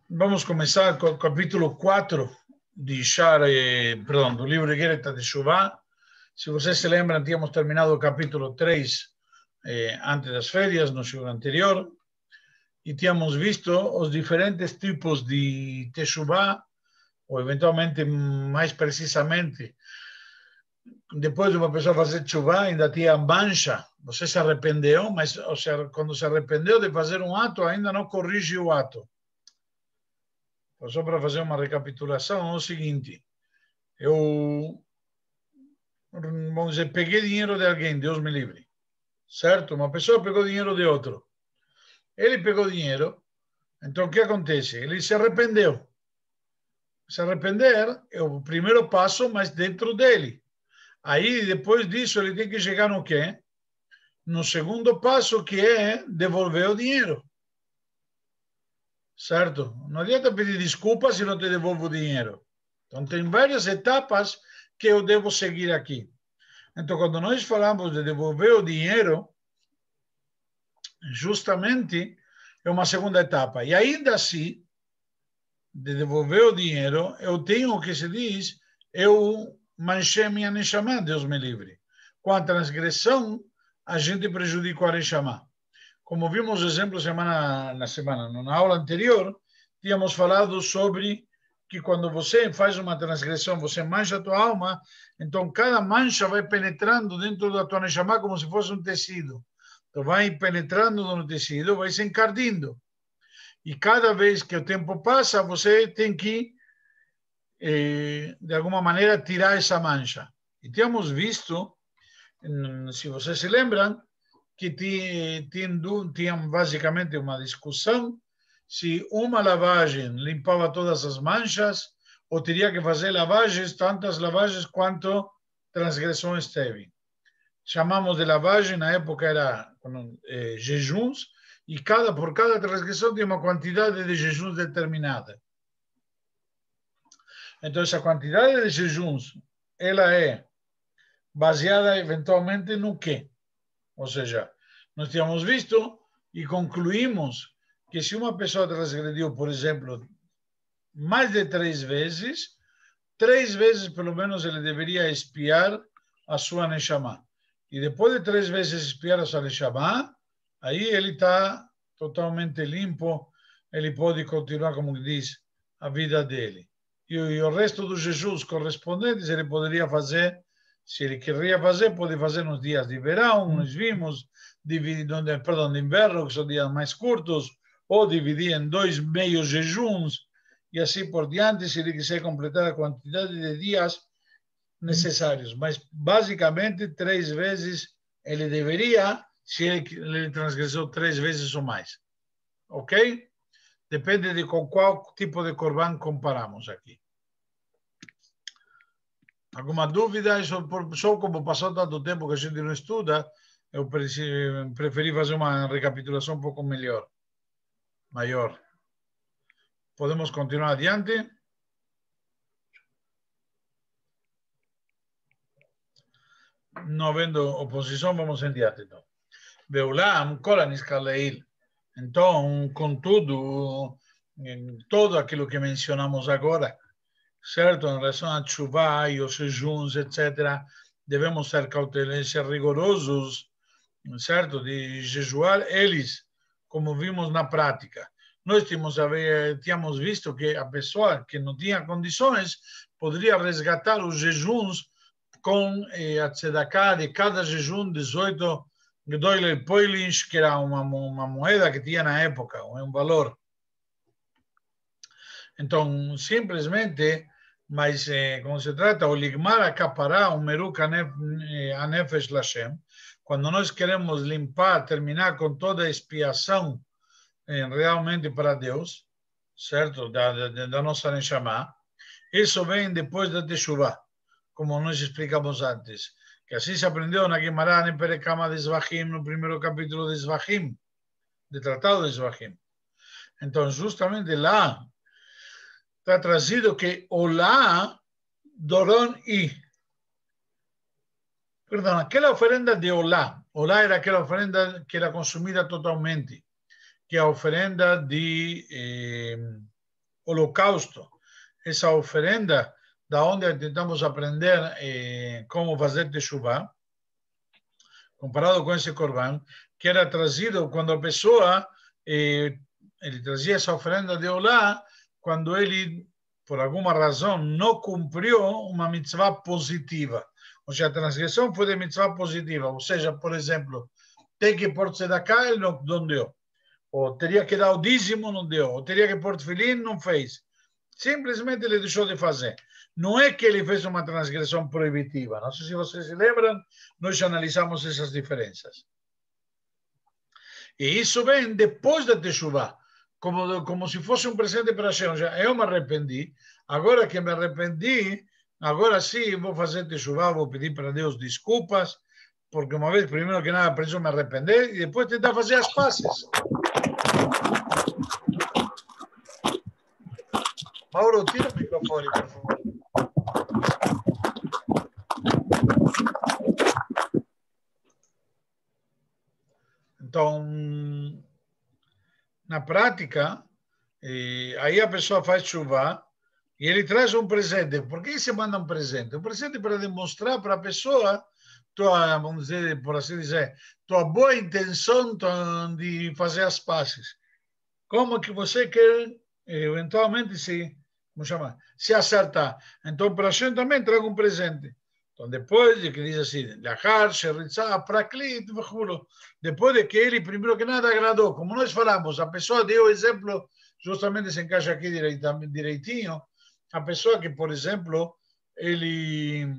Vamos começar com o capítulo 4 do livro de Gereta de Shuvá. Se vocês se lembram, tínhamos terminado o capítulo 3 antes das férias, no shiur anterior, e tínhamos visto os diferentes tipos de Teshuvá, ou eventualmente, mais precisamente, depois de uma pessoa fazer Teshuvá, ainda tinha mancha. Você se arrependeu, mas quando se arrependeu de fazer um ato, ainda não corrige o ato. Só para fazer uma recapitulação, é o seguinte: eu, vamos dizer, peguei dinheiro de alguém, Deus me livre, certo? Uma pessoa pegou dinheiro de outro. Ele pegou dinheiro, então o que acontece? Ele se arrependeu. Se arrepender é o primeiro passo, mas dentro dele. Aí, depois disso, ele tem que chegar no quê? No segundo passo, que é devolver o dinheiro. Certo? Não adianta pedir desculpa se não te devolvo o dinheiro. Então, tem várias etapas que eu devo seguir aqui. Então, quando nós falamos de devolver o dinheiro, justamente é uma segunda etapa. E ainda assim, de devolver o dinheiro, eu tenho o que se diz, eu manchei minha Neshama, Deus me livre. Com a transgressão, a gente prejudicou a Neshama. Como vimos exemplo na aula anterior, tínhamos falado sobre que quando você faz uma transgressão, você mancha a tua alma, então cada mancha vai penetrando dentro da tua Neshama como se fosse um tecido. Então vai penetrando no tecido, vai se encardindo. E cada vez que o tempo passa, você tem que, de alguma maneira, tirar essa mancha. E tínhamos visto, se vocês se lembram, que tinham basicamente uma discussão se uma lavagem limpava todas as manchas ou teria que fazer lavagens, tantas lavagens quanto transgressões teve. Chamamos de lavagem, na época era jejuns, e por cada transgressão tinha uma quantidade de jejuns determinada. Então, essa quantidade de jejuns, ela é baseada eventualmente no quê? Ou seja, nós tínhamos visto e concluímos que se uma pessoa transgrediu, por exemplo, mais de 3 vezes pelo menos ele deveria expiar a sua Neshama. E depois de 3 vezes expiar a sua Neshama, aí ele está totalmente limpo, ele pode continuar, como diz, a vida dele. E o resto dos jejuns correspondentes ele poderia fazer. Se ele queria fazer, pode fazer nos dias de verão, nós vimos, de inverno, que são dias mais curtos, ou dividir em 2 meios jejuns, e assim por diante, se ele quiser completar a quantidade de dias necessários. Mas, basicamente, 3 vezes ele deveria, se ele transgressou 3 vezes ou mais. Ok? Depende de com qual tipo de corban comparamos aqui. Alguma dúvida? Só como passou tanto tempo que a gente não estuda, eu preferi fazer uma recapitulação um pouco maior. Podemos continuar adiante? Não havendo oposição, vamos em diante, então. Beulam, Kolanis Kaleil. Então, contudo, todo aquilo que mencionamos agora, certo? Em relação a Teshuvá e os jejuns, etc., devemos ser cautelosos, ser rigorosos, certo? De jejuar eles, como vimos na prática. Nós tínhamos visto que a pessoa que não tinha condições poderia resgatar os jejuns com a tzedakah de cada jejum 18 Gdoilei Poilins, que era uma moeda que tinha na época, um valor. Então, simplesmente, mas como se trata, o ligmar acapará, o meruk anefesh lashem, quando nós queremos limpar, terminar com toda a expiação realmente para Deus, certo? Da nossa Neshama, isso vem depois da Teshuvah, como nós explicamos antes. Que assim se aprendeu na Gemara, em Perekama de Zvachim, no primeiro capítulo de Zvachim, de Tratado de Zvachim. Então, justamente lá, está trazido que Olá, Doron e. Perdão, aquela oferenda de Olá era aquela oferenda que era consumida totalmente, que é a oferenda de holocausto, essa oferenda, da onde tentamos aprender como fazer teshuvah, comparado com esse corban, que era trazido quando a pessoa, ele trazia essa oferenda de olá, quando ele, por alguma razão, não cumpriu uma mitzvah positiva. Ou seja, a transgressão foi de mitzvah positiva. Ou seja, por exemplo, tem que pôr tzedakah, ele não deu. Ou teria que dar o dízimo, não deu. Ou teria que pôr tefilim, não fez. Simplesmente ele deixou de fazer. Não é que ele fez uma transgressão proibitiva. Não sei se vocês se lembram, nós analisamos essas diferenças. E isso vem depois da teshuvah, como se fosse um presente para Hashem. Eu me arrependi, agora que me arrependi, agora sim vou fazer teshuvah, vou pedir para Deus desculpas, porque uma vez, primeiro que nada, preciso me arrepender e depois tentar fazer as pazes. Mauro, tira o microfone, por favor. Então, na prática, aí a pessoa faz chuva e ele traz um presente. Por que você manda um presente? Um presente para demonstrar para a pessoa tua, vamos dizer, por assim dizer, tua boa intenção de fazer as pazes. Como que você quer eventualmente se acertar. Então, para a gente também traga um presente. Então, depois de que diz assim, depois de que ele, primeiro que nada, agradou, como nós falamos, a pessoa deu o exemplo, justamente se encaixa aqui direitinho, a pessoa que, por exemplo, ele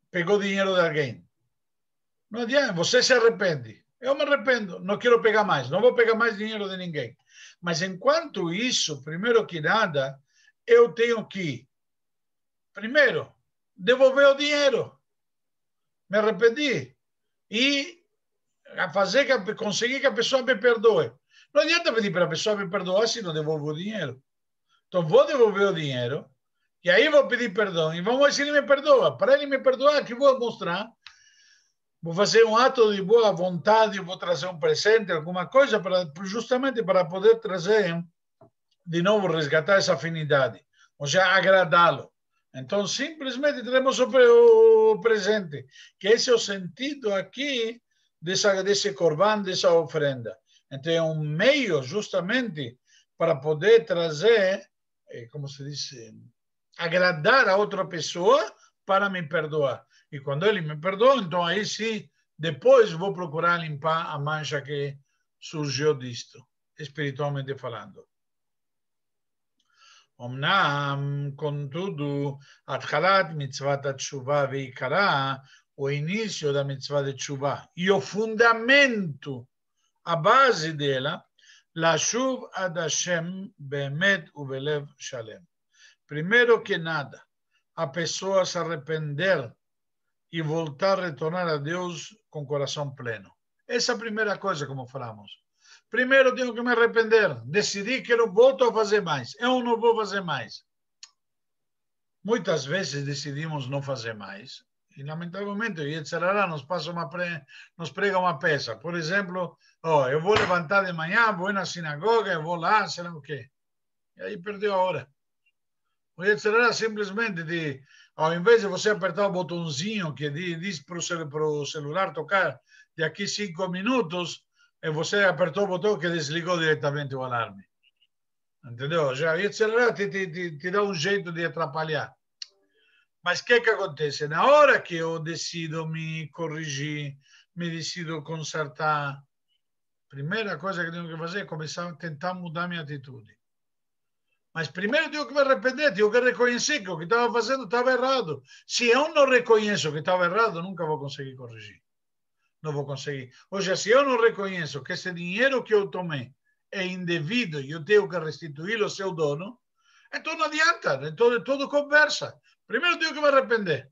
pegou dinheiro de alguém. Não adianta, você se arrepende. Eu me arrependo, não quero pegar mais, não vou pegar mais dinheiro de ninguém. Mas enquanto isso, primeiro que nada, eu tenho que, primeiro, devolver o dinheiro. Me arrependi. E conseguir que a pessoa me perdoe. Não adianta pedir para a pessoa me perdoar se não devolvo o dinheiro. Então, vou devolver o dinheiro e aí vou pedir perdão. E vamos ver se ele me perdoa. Para ele me perdoar, que vou mostrar. Vou fazer um ato de boa vontade, vou trazer um presente, alguma coisa, justamente para poder trazer, de novo, resgatar essa afinidade. Ou seja, agradá-lo. Então, simplesmente teremos o presente, que esse é o sentido aqui desse corban, dessa oferenda. Então, é um meio, justamente, para poder trazer, como se diz, agradar a outra pessoa para me perdoar. E quando ele me perdoa, então aí sim, depois vou procurar limpar a mancha que surgiu disto, espiritualmente falando. אמנם, contudo, התחלת מצוות התשובה ועיקרה, o início da mitzvah de teshuvah, e o fundamento, a base dela, לשוב עד השם באמת ובלב שלם. Primeiro que nada, a pessoa se arrepender e voltar a retornar a Deus com coração pleno. Essa é a primeira coisa, como falamos. Primeiro tenho que me arrepender, decidir que não volto a fazer mais. Eu não vou fazer mais. Muitas vezes decidimos não fazer mais. E, lamentavelmente, o Yetzirah nos prega uma peça. Por exemplo, eu vou levantar de manhã, vou na sinagoga, eu vou lá, sei lá o quê. E aí perdeu a hora. O Yetzirah simplesmente, ao invés de você apertar o botãozinho que diz para o celular tocar daqui 5 minutos, você apertou o botão que desligou diretamente o alarme. Entendeu? Já o Yetzirah te dá um jeito de atrapalhar. Mas o que acontece? Na hora que eu decido me corrigir, me decido consertar, a primeira coisa que tenho que fazer é começar a tentar mudar minha atitude. Mas primeiro tenho que me arrepender, tenho que reconhecer que o que estava fazendo estava errado. Se eu não reconheço que estava errado, nunca vou conseguir corrigir. Não vou conseguir. Ou seja, se eu não reconheço que esse dinheiro que eu tomei é indevido e eu tenho que restituir ao seu dono, então não adianta, então é tudo conversa. Primeiro tenho que me arrepender.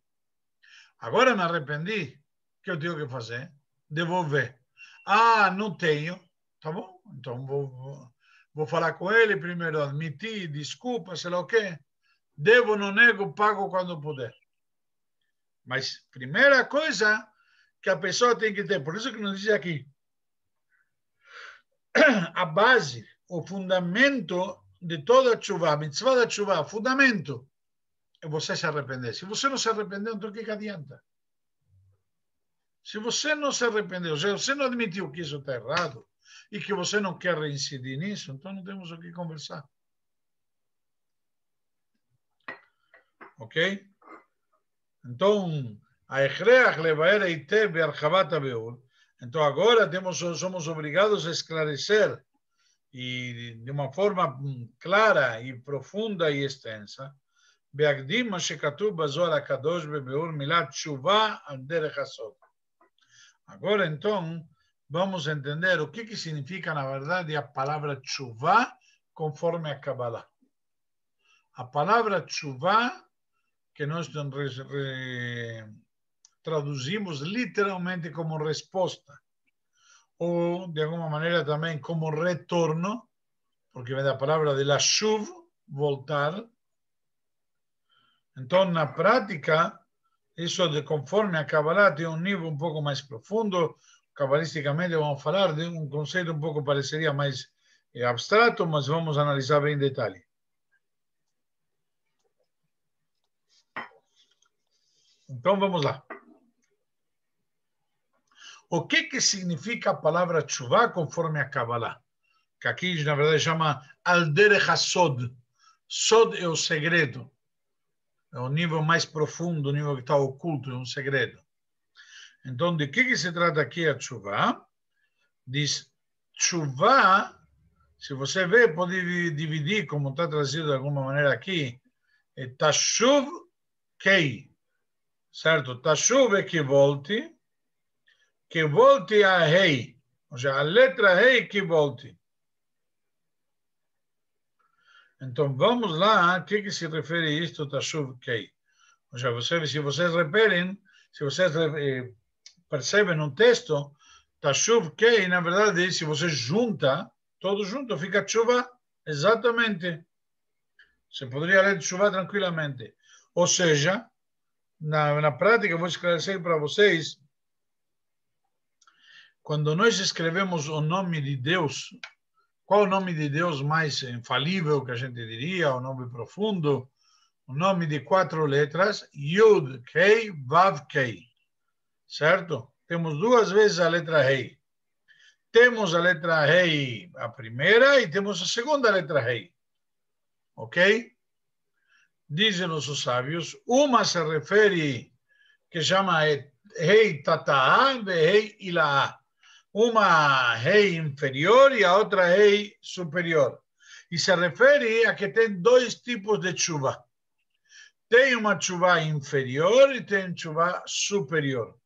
Agora me arrependi, o que eu tenho que fazer? Devolver. Ah, não tenho. Tá bom? Então vou falar com ele primeiro, admitir, desculpa, sei lá o quê. Devo, não nego, pago quando puder. Mas primeira coisa que a pessoa tem que ter, por isso que nos diz aqui, a base, o fundamento de toda a chuva, a mitzvah da chuva, fundamento, é você se arrepender. Se você não se arrependeu, então o que adianta? Se você não se arrependeu, se você não admitiu que isso está errado e que você não quer reincidir nisso, então não temos o que conversar. Ok? Então, a Echreach levaer eite be'archavat ha'be'ur. Então agora somos obrigados a esclarecer e de uma forma clara e profunda e extensa, be'agdim ma shekatuv bazohar hakadosh be'be'ur milat tshuva al derech hasod. Agora então vamos entender o que significa na verdade a palavra tshuva conforme a Kabbalah. A palavra tshuva que nós traduzimos literalmente como resposta, ou de alguma maneira também como retorno, porque vem da palavra de lashuv, voltar. Então, na prática, isso de conforme a Kabbalah tem um nível um pouco mais profundo. Cabalisticamente vamos falar de um conceito um pouco pareceria mais abstrato, mas vamos analisar bem em detalhe. Então, vamos lá. O que significa a palavra tshuva conforme a Kabbalah? Que aqui, na verdade, chama al derech hasod. Sod é o segredo. É o nível mais profundo, o nível que está oculto, é um segredo. Então, de que se trata aqui a tshuva? Diz, tshuva, se você vê, pode dividir, como está trazido de alguma maneira aqui, é tashuv kei. Certo? Tashuv é que volte a rei, ou seja, a letra rei que volte. Então, vamos lá, a que se refere isto, Tashuv Kei? Ou seja, se vocês reparem, se vocês percebem no texto, Tashuv Kei, na verdade, se você junta, todo junto, fica Tshuva, exatamente. Você poderia ler Tshuva tranquilamente. Ou seja, na prática, vou esclarecer para vocês, quando nós escrevemos o nome de Deus, qual o nome de Deus mais infalível, que a gente diria, o nome profundo? O nome de 4 letras, Yud, Kei, Vav, Kei. Certo? Temos 2 vezes a letra Rei. Temos a letra Rei, a primeira, e temos a segunda letra Rei. Ok? Dizem os sábios, uma se refere, que chama Rei Tata'a e Rei Ila'a. Uma rei inferior e a outra rei superior. E se refere a que tem 2 tipos de chuva. Tem uma chuva inferior e tem chuva superior.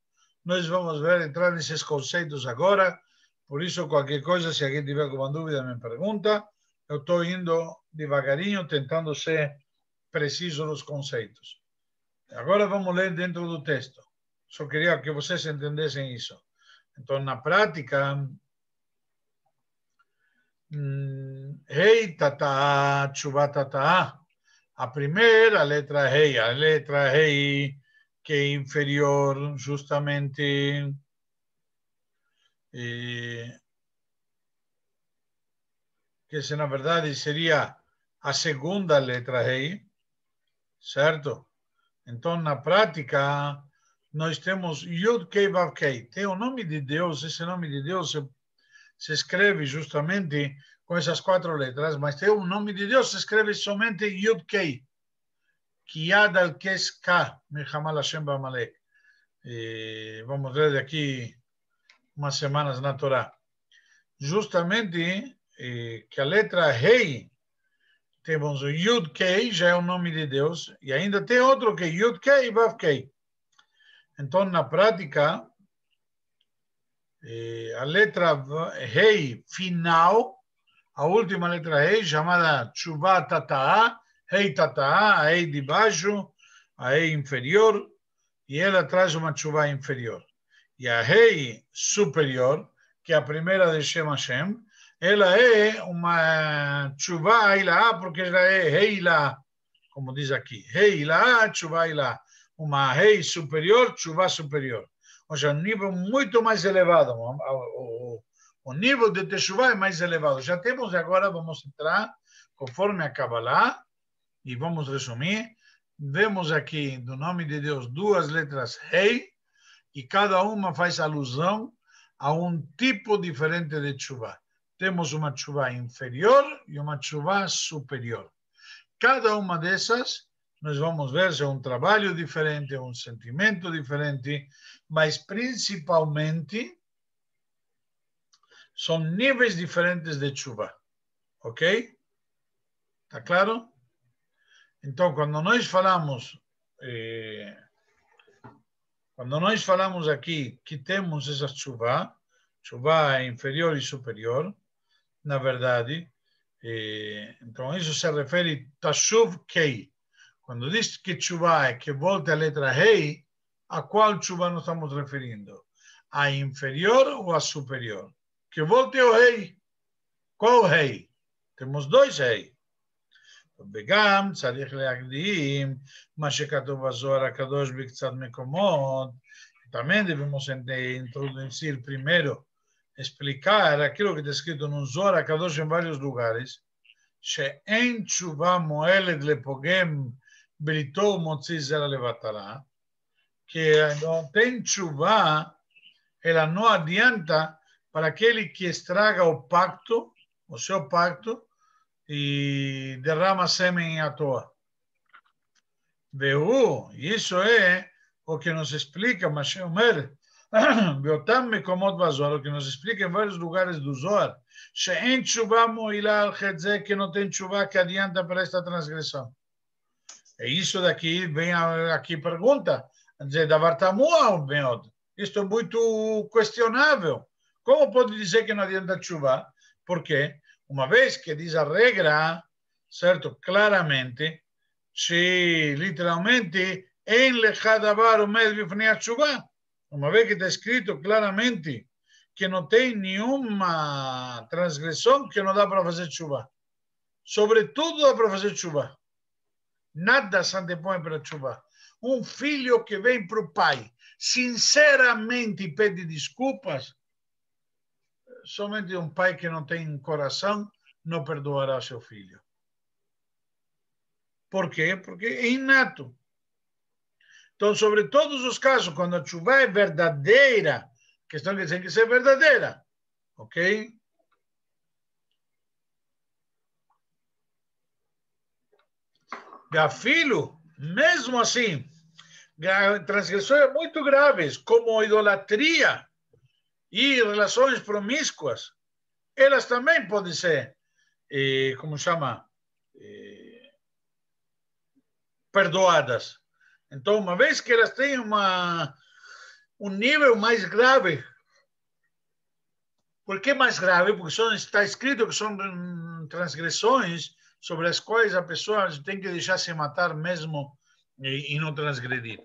Nós vamos entrar nesses conceitos agora. Por isso, qualquer coisa, se alguém tiver alguma dúvida, me pergunta. Eu estou indo devagarinho, tentando ser preciso nos conceitos. Agora vamos ler dentro do texto. Só queria que vocês entendessem isso. Então, na prática, Rei Tata'a, Tshuva Tata'a, a primeira letra Rei, a letra Rei que é inferior, justamente, que se na verdade seria a segunda letra Rei, certo? Então, na prática, nós temos Yud Kei Vav Kei. Tem o nome de Deus, esse nome de Deus se escreve justamente com essas 4 letras, mas tem o nome de Deus, se escreve somente Yud Kei. Kiyad al Kes Ka, Milchamal Hashem Ba'amalek. Vamos ler daqui umas semanas na Torá. Justamente que a letra Rei, temos o Yud Kei, já é o nome de Deus, e ainda tem outro que é Yud Kei e Vav Kei. Então, na prática, a letra Rei final, a última letra Rei, chamada Tshuva Tata'a, Rei Tata'a, a Rei de baixo, a Rei inferior, e ela traz uma Tshuva inferior. E a Rei superior, que é a primeira de Shem Hashem, ela é uma Tshuva Ila'a, porque ela é Rei Ila'a, como diz aqui. Rei Ila'a, Tshuva Ila'a. Uma Rei superior, Tshuva superior. Ou seja, um nível muito mais elevado. O nível de Teshuvah é mais elevado. Já temos agora, vamos entrar conforme a Kabbalah, e vamos resumir, vemos aqui, do nome de Deus, duas letras Rei, e cada uma faz alusão a um tipo diferente de tshuva. Temos uma tshuva inferior e uma tshuva superior. Cada uma dessas, nós vamos ver se é um trabalho diferente, um sentimento diferente, mas principalmente são níveis diferentes de tshuva. Ok? Tá claro? Então, quando nós falamos aqui que temos essa tshuva inferior e superior, na verdade, então isso se refere a tashuv kei. Quando diz que tshuva é que volta a letra rei, a qual tshuva nos estamos referindo? A inferior ou a superior? Que volte o rei. Qual rei? temos dois reis. וגם צריך להקדים מה שכתוב בזוהר הקדוש בקצת מקומות. Também devemos introduzir primeiro, explicar aquilo que está escrito no Zohar Akadosh em vários lugares, שאין תשובה מועלת לפוגם בריתו ומוציא זרע לבטלה, que não tem tshuva, ela não adianta para aquele que estraga o pacto, o seu pacto, e derrama sêmen à toa. Isso é o que nos explica Mashiach Omer, באותם מקומות בזוהר, o que nos explica em vários lugares do Zohar, שאין תשובה מועילה על חטא זה, que não tem תשובה que adianta para esta transgressão. E isso daqui, vem aqui pergunta, dizer, davar tamua meod. Isto é muito questionável. Como pode dizer que não adianta tchuvá? Por quê? Uma vez que diz a regra, certo, claramente, se literalmente, em lechadavar o med bifnei tchuvá, uma vez que está escrito claramente que não tem nenhuma transgressão que não dá para fazer tchuvá. Sobretudo dá para fazer tchuvá. Nada se antepõe para tchuvá. Um filho que vem para o pai, sinceramente pede desculpas, somente um pai que não tem coração não perdoará seu filho. Por quê? Porque é inato. Então, sobre todos os casos, quando a tchuvá é verdadeira, a questão que tem que ser verdadeira, ok? Filho, mesmo assim, transgressões muito graves, como idolatria e relações promíscuas, elas também podem ser, como chama, perdoadas. Então, uma vez que elas têm um nível mais grave, por que mais grave? Porque está escrito que são transgressões sobre as quais a pessoa tem que deixar se matar mesmo e não transgredir.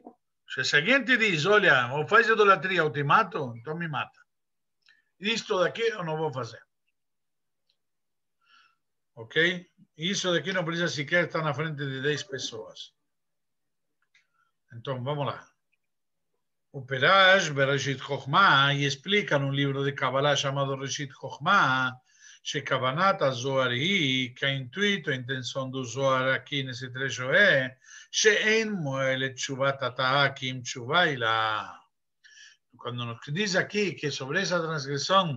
Se alguém te diz, olha, ou faz idolatria ou te mato, então me mata. Isto daqui eu não vou fazer. Ok? Isso daqui não precisa sequer estar na frente de 10 pessoas. Então, vamos lá. O Perash, Bereshit Chokhmah, e explica num livro de Kabbalah chamado Reshit Chokhmah, שכוונת הזוהר היא, כהאינטואיטו, האינטנסיון do Zohar aqui nesse trecho é, שאין מועלת תשובת התאה, כי אם תשובה היא לה. Quando nos diz aqui que sobre essa transgressão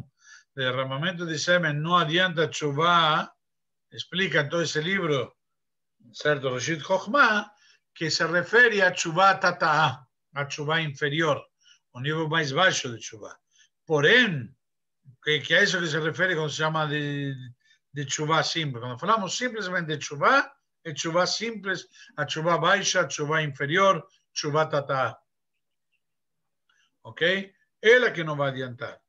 de derramamento de sêmen não adianta tchuvá, explica então esse livro, certo, Reshit Chokhmah, que se refere a tchuvá tataá, a tchuvá inferior, o nível mais baixo de tchuvá. Porém, que é isso que se refere quando se chama de tchuvá simples. Quando falamos simplesmente de tchuvá, é tchuvá simples, a tchuvá baixa, a tchuvá inferior, tchuvá tataá. Ok? Ela que não vai adiantar.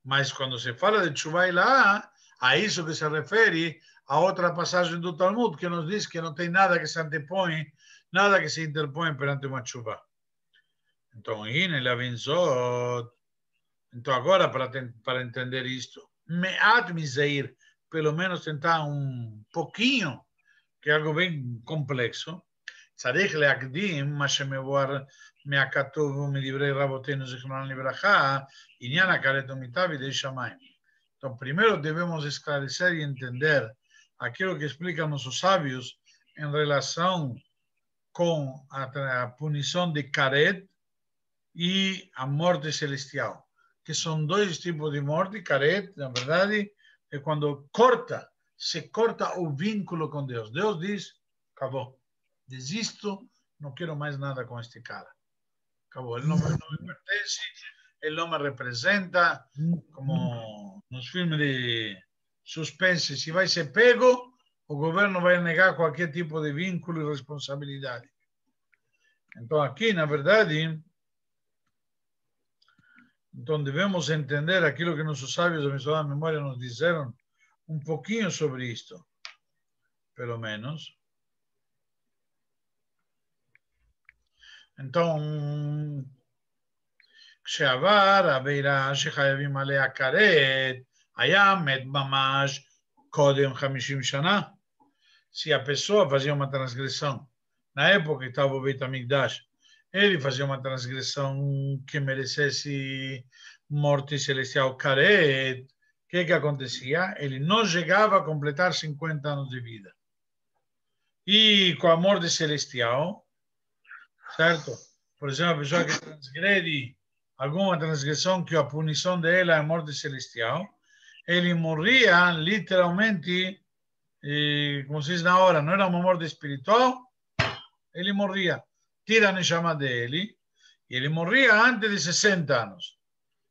Mas quando se fala de tchuvá ilá, a isso que se refere a outra passagem do Talmud, que nos diz que não tem nada que se antepõe, nada que se interpõe perante uma tchuvá. Então, então agora, para entender isto, me'at mizeir, pelo menos tentar um pouquinho, que é algo bem complexo, צריך להקדים מה שמבואר מהכתוב ומדברי רבותינו זיכרונם לברכה, עניין הכרת ומיתה בידי שמיים. Então, primeiro devemos esclarecer e entender aquilo que explicam nossos sábios em relação com a punição de Karet e a morte celestial, que são dois tipos de morte. Karet, na verdade, é quando se corta o vínculo com Deus. Deus diz, acabou, desisto, não quero mais nada com este cara. Acabou, ele não me pertence, ele não me representa, como nos filmes de suspense, se vai ser pego, o governo vai negar qualquer tipo de vínculo e responsabilidade. Então, aqui, na verdade, então devemos entender aquilo que nossos sábios da missão da memória nos disseram um pouquinho sobre isto, pelo menos. Então, כשעבר העבירה שחייבים עליה כרת, היה מת ממש קודם 50 שנה. Se a pessoa fazia uma transgressão, na época que estava o Beit HaMikdash, ele fazia uma transgressão que merecesse morte celestial Karet, o que acontecia? Ele não chegava a completar 50 anos de vida. E com a morte celestial, certo? Por exemplo, a pessoa que transgrede alguma transgressão que a punição dela é a morte celestial, ele morria literalmente, como se diz na hora, não era uma morte espiritual, ele morria, tira a neshama dele, e ele morria antes de 60 anos.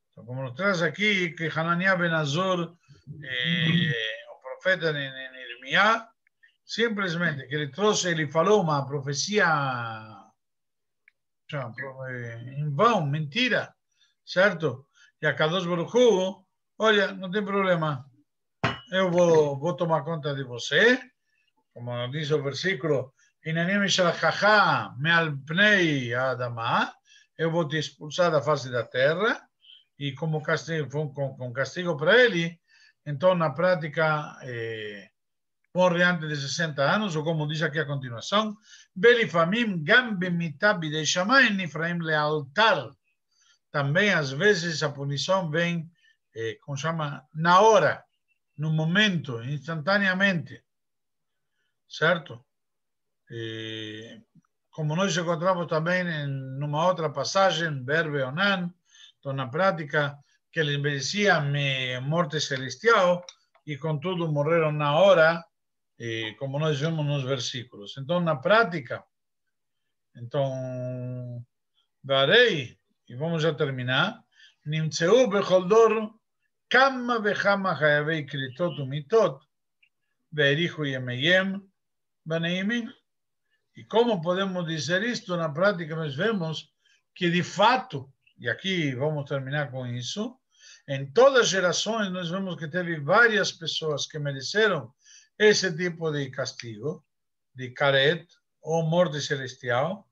Então, como nos traz aqui que Hananiah Ben Azor, o profeta Neemiah, simplesmente que ele falou uma profecia em vão, mentira, certo? E a Kadosh Baruch Hu, olha, não tem problema, eu vou tomar conta de você, como diz o versículo, eu vou te expulsar da face da terra, e como castigo, com castigo para ele, então na prática morre antes de 60 anos, ou como diz aqui a continuação, Belifamim gam bemitab de shamayim nifraim lealtar. Também às vezes a punição vem, como chama, na hora, no momento, instantaneamente, certo? Como nós encontramos também em uma outra passagem, Berbe Onan, então na prática que eles mereciam morte celestial e contudo morreram na hora, como nós vemos nos versículos. Então na prática, então varei, e vamos já terminar, Nimtzeu bechol dor kama vechama hayavei kritot umitot ve'erichu yemeyem baneimim. E como podemos dizer isto? Na prática nós vemos que de fato, e aqui vamos terminar com isso, em todas as gerações nós vemos que teve várias pessoas que mereceram esse tipo de castigo, de Karet, ou morte celestial,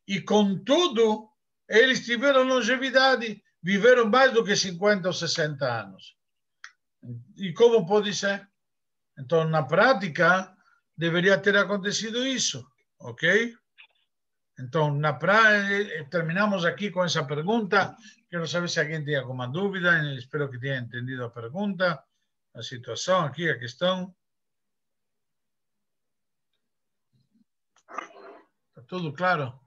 e contudo, eles tiveram longevidade, viveram mais do que 50 ou 60 anos. E como pode ser? Então, na prática, deveria ter acontecido isso, ok? Então, na prática, terminamos aqui com essa pergunta. Quero saber se alguém tem alguma dúvida. Espero que tenha entendido a pergunta, a situação aqui, a questão. Está tudo claro?